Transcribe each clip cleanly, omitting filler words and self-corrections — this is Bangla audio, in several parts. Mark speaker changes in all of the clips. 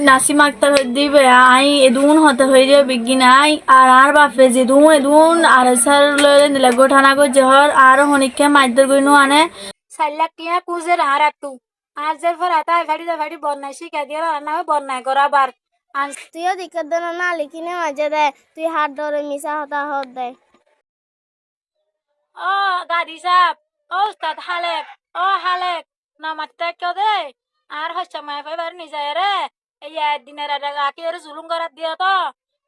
Speaker 1: নাসিম আক্তার দিবে আই এদুন হতে হয়ে যাবে বিজ্ঞান আই আর বাপে যেদুন এদুন আর সার লয়ে দিলে গোঠানা গো জহর আর হনিকে মাইদর গইনু আনে 4 লাখ টিয়া কুজের আর আতু আর যে ফর আতা ফাড়ি বন্যায় শিখা দিয়ে রান্না হবে বন্যায় করাবার আর
Speaker 2: তুইও দিকে দেন না লিখিনে মাঝে দে তুই হাত ধরে মিশা হতা হত দে
Speaker 1: ও গাদি সাপ ও উস্তাদ হালেক ও হালেক নমাতে কেউ দে আর হচ্ছে মায় ফাইবার নিজায় রে এই দিনের আগে আর জুলুম করার দিয়ে তো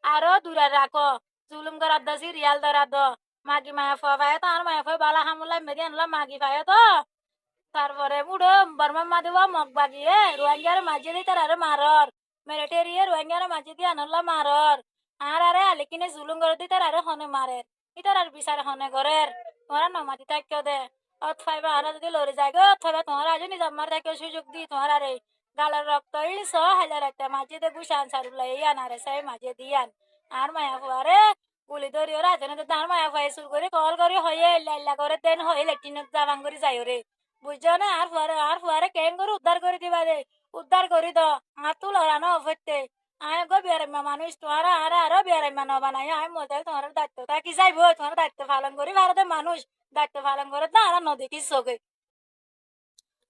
Speaker 1: আরো দূরে রাখো জুলুম করার দাসি রিয়াল ধরার দ মাগি মায়া ফায় তো আর মায়া ফাই বালা হামুলা মেদি আনলা মাগি ফায় তো তারপরে বুড়ো বর্মা মা দেওয়া মগ বাগিয়ে রোহিঙ্গার মাঝে দিয়ে তার আরো মারর মিলিটারিয়ে রোহিঙ্গার মাঝে দিয়ে আনলা মারর আর আরে আলিকিনে জুলুম করে দিয়ে তার আরো হনে মারে ইতার আর বিচার হনে করের তোমারা নমাতি থাকো দে অত ফাইবা আর যদি লড়ে যায় গো অথবা তোমার আজ নিজ আমার থাকে সুযোগ দি তোমার আরে গালার রক্ত ইলস হাইলা রাখতে মাঝে দে গুসান সারুলা এই আনারে সাই মাঝে দিয়ান আর মায়া ফুয়ারে গুলি ধরি ওরা আজনে তার মায়া ফুয়াই চুল করে কল করে হয়ে লাইলা করে দেন হয়ে লেটিনত জাবাং করে যাই রে বুঝছো না আর ফুয়ারে কেন করে উদ্ধার করে দিবা দে উদ্ধার করি দ আর তুল ওরানো অফতে আয় গো বেয়ারাম্মা মানুষ তোমার আর আরো বেয়ারাম্মা ন বানাই আমি মধ্যে তোমার দায়িত্ব তা কি যাইব তোমার দায়িত্ব পালন করি ভারতের মানুষ দায়িত্ব পালন করে না আর নদী কি চোখে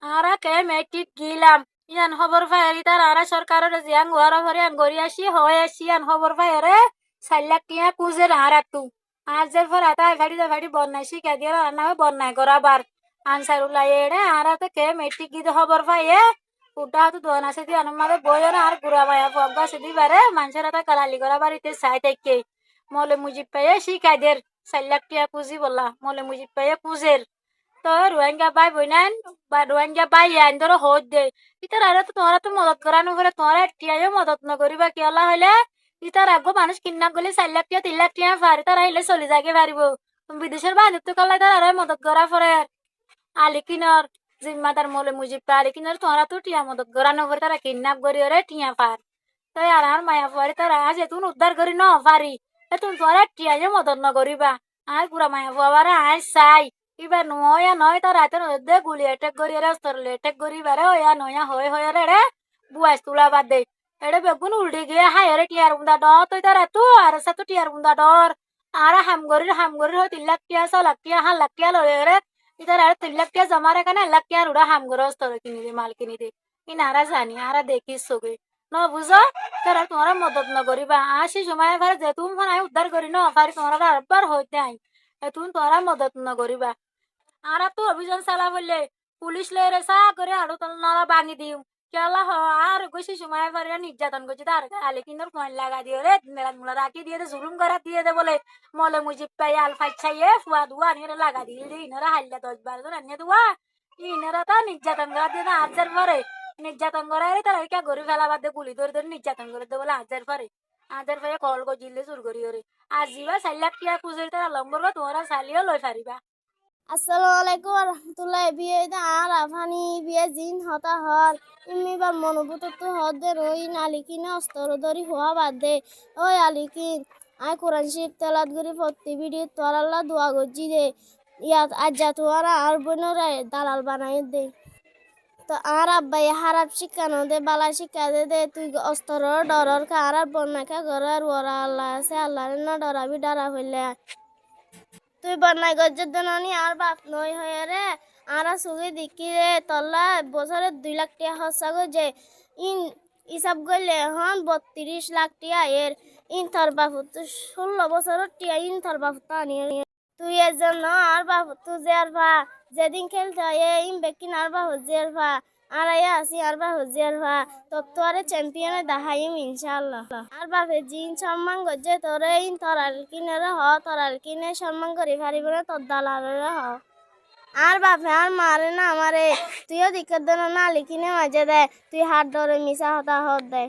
Speaker 1: আর কে মেটিক গিলাম ইয়ান খবর পাইরি তার আর সরকারের জিয়াং ঘর ভরে গড়ি আসি হয় আসি ইয়ান খবর পাইরে 4 লাখ টিয়া কুজের আর আতু আর যে ফর আতা ফাড়ি বন্যায় শিখা দিয়ে রান্না হবে বন্যায় করাবার আনসার উল্লাই এড়ে আর তো কে মেট্রিক গিয়ে খবর পাইয়ে উড্ডা হতো দোয়ান আছে দিয়ে আমাদের বইয়ের আর গুড়া মায়া ফগা আছে দিবারে মানুষের হাতে কালালি করা বাড়িতে চাই থেকে মলে মুজিব পাইয়ে শিখাই দের 4 লাখ টিয়া কুজি বললা মলে মুজিব পাইয়ে কুজের তো রোহিঙ্গা বাই বইনান বা রোহিঙ্গা বাই আইন ধরো হোদ দে ইতার আরে তো তোমরা তো মদত করানো করে তোমরা টিয়াও মদত নকরিবা কি হলা হইলে ইতার আগো মানুষ কিনা গলে 4 লাখ টিয়া 3 লাখ টিয়া ফারি তারা হইলে চলে যাকে পারিব বিদেশের বাহিনীর তো কালাই তার আরে মদত করা পরে আলিকিনর জিম্মাদার মলে মুজিব পা আলিকিনর তোমরা তো টিয়া মদত করানো করে তারা কিডন্যাপ করি ওরে টিয়া পার তাই আর মায়া পারি তারা আজ এতুন উদ্ধার করি ন পারি এতুন তোমরা টিয়াও মদত নকরিবা আর পুরা মায়া পাবারে আজ চাই এবার নয়া নয় তার রাতের মধ্যে গুলি অ্যাটাক করি রে অস্তরলে অ্যাটাক করি বারে ওয়া নয়া হয়ে রে বুয়াস তুলা বাদ দে এড়ে বেগুন উল্টে গিয়ে হায়রে টিয়ার বুন্দা ড তুই তার এত আর সে তো টিয়ার বুন্দা ডর আর হামগরির হয় 3 লাখ টিয়া 6 লাখ টিয়া 8 লাখ টিয়া লড়ে রে ইতার আর 3 লাখ টিয়া জমা রে কেন 1 লাখ টিয়া উড়া হামগর অস্তর কিনি দে মাল কিনি দে ই নারা জানি আর দেখিস সগে ন বুঝো তারা তোমার মদত ন করিবা আসি সময় ভারে যে তুমি ফোন উদ্ধার করি ন পারি তোমার আরবার হইতে আই তুমি তোরা মদত ন করিবা আর তো অভিযান চালা বললে পুলিশ লয়ে চা করে আরো নলা ভাঙি দিও কেলা আর গেছি সময় পারে নির্যাতন করছি তার আলে কিন্তু ফোন লাগা দিও রে মেলা রাখি দিয়ে জুলুম করা দিয়ে দে বলে মলে মুজিব পাই আলফাই ছাইয়ে ফুয়া দুয়া নিয়ে লাগা দিয়ে দে ইনারা হাইলা 10-12 জন আনিয়ে দুয়া ইনারা তা নির্যাতন করা দিয়ে না আজের পরে নির্যাতন করাই তারা কে গড়ি ফেলা বাদ গুলি ধরে নির্যাতন করে দে বলে আজের পরে কল গজিলে চুর করি ওরে আজিবা 4 লাখ টিয়া খুঁজে তারা লম্বর তোমরা চালিয়েও লই পারিবা
Speaker 2: আসসালামু আলাইকুম রহমতুল্লাহ বিয়ে আর আফানি বিয়ে জিন হতা হর ইমি বা মনোভূত তো হদে রই আলিকিনে অস্তর ধরি হওয়া বাদ দে ওই আলিকিন আই কোরআন শরীফ তেলাত করি প্রতি ভিডিও তোর আল্লাহ দোয়া গজি দে ইয়াত আজ্জা তোরা আর বোনরা দালাল বানাই দে তো আর আব্বাই হারাপ শিক্ষানো দে বালা শিক্ষা দে তুই অস্তর ডরর কার আর বন্যাকা ঘরের ওরা আল্লাহ আছে আল্লাহ না ডরাবি ডরা হইলে তুই বন্যায় গজ্জের দননি আর বাপ নই হয়ে রে আর সুগে দেখি রে তল্লা বছরে 2 লাখ টাকা খরচা যে ইন হিসাব করলে এখন 32 লাখ টাকা এর ইন তোর বাপ তো 16 বছরের টিয়া ইন তোর বাপ তা নিয়ে তুই এর জন্য আর বাপ তুই যে আর ভা যেদিন খেলতে হয় ইন বেকিন আর বাপ হজের ভা আর আয়া আসি আর বাপ হজের ভা তো আর চ্যাম্পিয়নে দেখাইম ইনশাআল্লাহ আর বাপে জিন সম্মান গজ্জে তোরে ইন তরাল কিনে হ তরাল কিনে সম্মান করি পারিব না তোর দালালের হ আর বাপে আর মারে না আমারে তুইও দিকের দেন না লিখিনে মাঝে দে তুই হাত ধরে মিশা হতা হত দে